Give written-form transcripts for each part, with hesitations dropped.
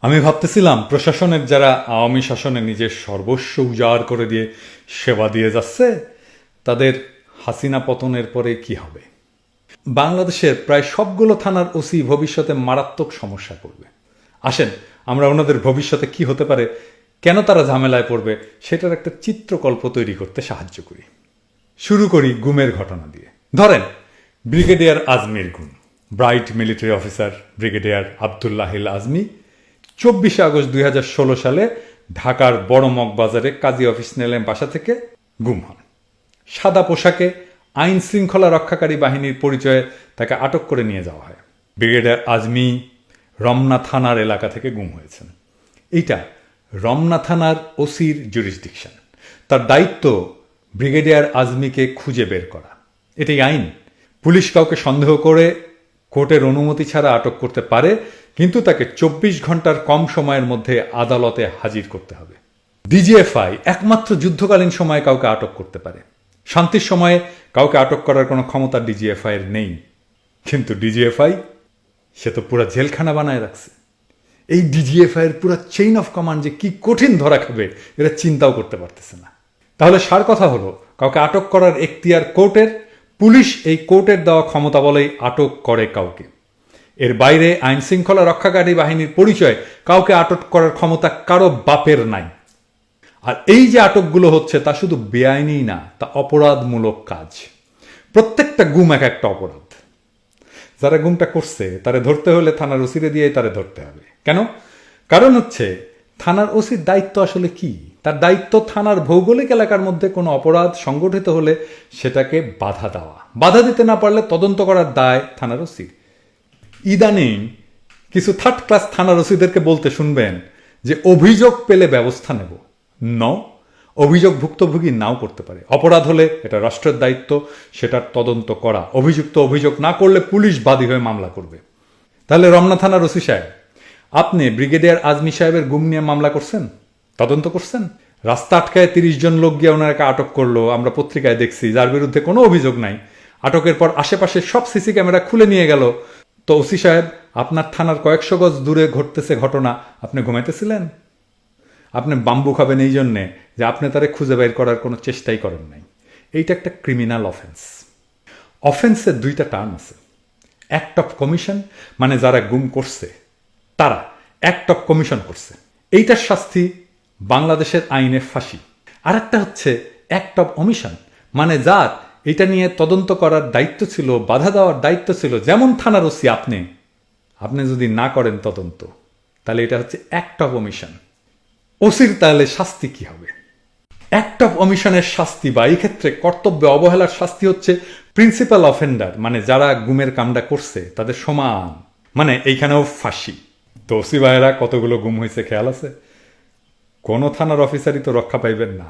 আমি ভাবতেছিলাম প্রশাসনের যারা আওয়ামী শাসনে নিজের সর্বস্ব উজাড় করে দিয়ে সেবা দিয়ে যাচ্ছে তাদের হাসিনা পতনের পরে কি হবে। বাংলাদেশের প্রায় সবগুলো থানার ওসি ভবিষ্যতে মারাত্মক সমস্যা পড়বে। আসেন আমরা ওনাদের ভবিষ্যতে কি হতে পারে, কেন তারা ঝামেলায় পড়বে সেটার একটা চিত্রকল্প তৈরি করতে সাহায্য করি। শুরু করি গুমের ঘটনা দিয়ে। ধরেন ব্রিগেডিয়ার আজমির গুম। Bright military officer brigadier Abdullahil Azmi 24 August 2016 সালে ঢাকার বড় মগবাজারে কাজী অফিস নেলেন বাসা থেকে গুম হন। সাদা পোশাকে আইন শৃঙ্খলা রক্ষাকারী বাহিনীর পরিচয়ে তাকে আটক করে নিয়ে যাওয়া হয়। ব্রিগেডিয়ার আজমি রমনা থানার এলাকা থেকে গুম হয়েছেন। এইটা রমনা থানার ওসির জুরিসডিকশন। তার দায়িত্ব ব্রিগেডিয়ার আজমিকে খুঁজে বের করা। এটাই আইন। পুলিশ কাউকে সন্দেহ করে কোর্টের অনুমতি ছাড়া আটক করতে পারে, কিন্তু তাকে 24 ঘন্টার কম সময়ের মধ্যে আদালতে হাজির করতে হবে। ডিজিএফআই একমাত্র যুদ্ধকালীন সময়ে কাউকে আটক করতে পারে। শান্তির সময়ে কাউকে আটক করার কোনো ক্ষমতা ডিজিএফআই এর নেই। কিন্তু ডিজিএফআই সে তো পুরো জেলখানা বানায় রাখছে। এই ডিজিএফআই এর পুরো চেইন অফ কমান্ড যে কি কঠিন ধরা খাবে এরা চিন্তাও করতে পারতেছে না। তাহলে সার কথা হলো, কাউকে আটক করার এখতিয়ার কোর্টের। পুলিশ এই কোর্টের দেওয়া ক্ষমতা বলেই আটক করে কাউকে। এর বাইরে আইন শৃঙ্খলা রক্ষাকারী বাহিনীর পরিচয় কাউকে আটক করার ক্ষমতা কারো বাপের নাই। আর এই যে আটকগুলো হচ্ছে তা শুধু বেআইনি না, তা অপরাধমূলক কাজ। প্রত্যেকটা গুম এক একটা অপরাধ। যারা গুমটা করছে তারে ধরতে হলে থানার ওসিরে দিয়ে তারে ধরতে হবে। কেন? কারণ হচ্ছে থানার ওসির দায়িত্ব আসলে কি? তার দায়িত্ব থানার ভৌগোলিক এলাকার মধ্যে কোনো অপরাধ সংগঠিত হলে সেটাকে বাধা দেওয়া। বাধা দিতে না পারলে তদন্ত করার দায় থানার ওসির। ইদানিং কিছু থার্ড ক্লাস থানার ওসিদেরকে বলতে শুনবেন যে অভিযোগ পেলে ব্যবস্থা নেব। অভিযোগ ভুক্তভোগী নাও করতে পারে। অপরাধ হলে এটা রাষ্ট্রের দায়িত্ব সেটার তদন্ত করা। অভিযুক্ত অভিযোগ না করলে পুলিশ বাদী হয়ে মামলা করবে। তাহলে রমনা থানার ওসি সাহেব, আপনি ব্রিগেডিয়ার আজমি সাহেবের গুম নিয়ে মামলা করছেন, তদন্ত করছেন? রাস্তা আটকায় 30 জন লোক গিয়ে ওনাকে আটক করলো, আমরা পত্রিকায় দেখছি, যার বিরুদ্ধে কোনো অভিযোগ নাই। আটকের পর আশেপাশে সব সিসি ক্যামেরা খুলে নিয়ে গেল। তো ওসি সাহেব, আপনার থানার কয়েকশো গজ দূরে ঘটতেছে ঘটনা, আপনি ঘুমাইতেছিলেন? আপনি বাম্বু খাবেন এই জন্যে যে আপনি তারে খুঁজে বের করার কোনো চেষ্টাই করেন নাই। এইটা একটা ক্রিমিনাল অফেন্স। অফেন্সের দুইটা টার্ম আছে। অ্যাক্ট অফ কমিশন, মানে যারা গুম করছে তারা অ্যাক্ট অফ কমিশন করছে, এইটার শাস্তি বাংলাদেশের আইনে ফাঁসি। আর একটা হচ্ছে অ্যাক্ট অফ অমিশন, মানে যার এটা নিয়ে তদন্ত করার দায়িত্ব ছিল, বাধা দেওয়ার দায়িত্ব ছিল, যেমন থানার ওসি আপনি যদি না করেন তদন্ত, তাহলে এটা হচ্ছে অ্যাক্ট অফ অমিশন। ওসির তাহলে শাস্তি কি হবে? অ্যাক্ট অফ অমিশনের শাস্তি বা এই ক্ষেত্রে কর্তব্যে অবহেলার শাস্তি হচ্ছে প্রিন্সিপাল অফেন্ডার, মানে যারা গুমের কামটা করছে তাদের সমান, মানে এইখানেও ফাঁসি। তো ওসি ভাইয়েরা কতগুলো গুম হয়েছে খেয়াল আছে? কোনো থানার অফিসারই তো রক্ষা পাইবেন না।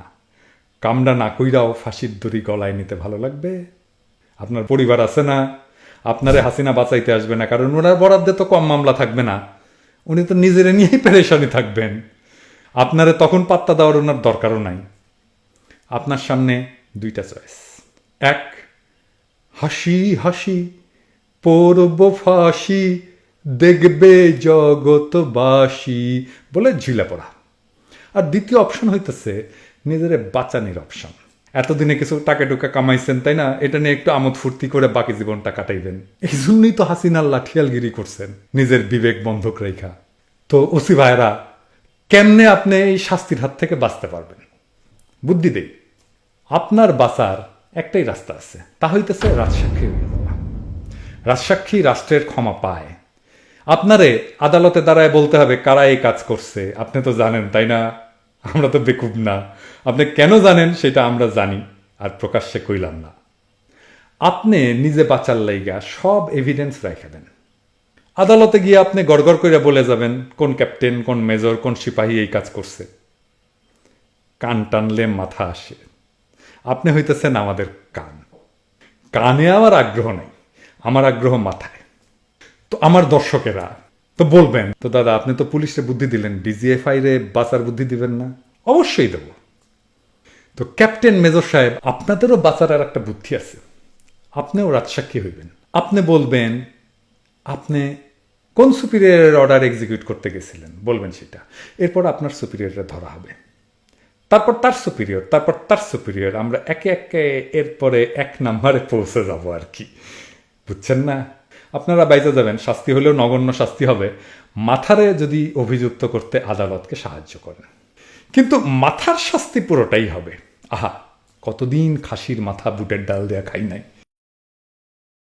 কামটা না কইরাও ফাঁসির দড়ি গলায় নিতে ভালো লাগবে? আপনার পরিবার আছে না? আপনারে হাসিনা বাঁচাইতে আসবে না, কারণ ওনার বরাদ্দে তো কম মামলা থাকবে না। উনি তো নিজেরে নিয়েই পেরেশানি থাকবেন। আপনারে তখন পাত্তা দেওয়ার ওনার দরকারও নাই। আপনার সামনে দুইটা চয়েস। এক, হাসি হাসি পড়ব ফাঁসি, দেখবে জগৎবাসী বলে ঝিলে পড়া। আর দ্বিতীয় অপশন হইতেছে নিজের বাঁচানির অপশন। এতদিনে কিছু টাকা টুকা কামাইছেন, তাই না? এটা নিয়ে একটু আমোদ ফুর্তি করে বাকি জীবনটা কাটাইবেন। এই জন্যই তো হাসিনার লাঠিয়ালগিরি করছেন নিজের বিবেক বন্ধক রেখা। তো ওসি ভাইরা, কেমনে আপনি এই শাস্তির হাত থেকে বাঁচতে পারবেন? বুদ্ধি দেই। আপনার বাঁচার একটাই রাস্তা আছে, তা হইতেছে রাজসাক্ষী। রাজসাক্ষী রাষ্ট্রের ক্ষমা পায়। আপনারে আদালতে দাঁড়ায় বলতে হবে কারা এই কাজ করছে। আপনি তো জানেন, তাই না? আমরা তো বেকুব না। আপনি কেন জানেন সেটা আমরা জানি, আর প্রকাশ্যে কইলাম না। আপনি নিজে বাঁচার লাইগা সব এভিডেন্স রেখে দেন। আদালতে গিয়ে আপনি গড়গড় করে বলে যাবেন কোন ক্যাপ্টেন, কোন মেজর, কোন সিপাহী এই কাজ করছে। কান টানলে মাথা আসে। আপনি হইতেছেন আমাদের কান। কানে আমার আগ্রহ নাই, আমার আগ্রহ মাথায়। তো আমার দর্শকেরা তো বলবেন, তো দাদা আপনি তো পুলিশে বুদ্ধি দিলেন, ডিজিএফআই রে বাঁচার বুদ্ধি দিবেন না? অবশ্যই দেব। তো ক্যাপ্টেন, মেজর সাহেব, আপনাদেরও বাঁচার আর একটা বুদ্ধি আছে। আপনিও রাজসাক্ষী হইবেন। আপনি বলবেন আপনি কোন সুপিরিয়রের অর্ডার এক্সিকিউট করতে গেছিলেন বলবেন সেটা। এরপর আপনার সুপিরিয়রটা ধরা হবে, তারপর তার সুপিরিয়র, তারপর তার সুপিরিয়র, আমরা একে একে এরপরে 1 নম্বরে পৌঁছে যাব আর কি, বুঝছেন না? আপনারা বাইচে যাবেন, শাস্তি হলেও নগণ্য শাস্তি হবে মাথারে যদি অভিযুক্ত করতে আদালতকে সাহায্য করেন। কিন্তু মাথার শাস্তি পুরোটাই হবে। আহা, কতদিন খাসির মাথা বুটের ডাল দেয়া খাই নাই।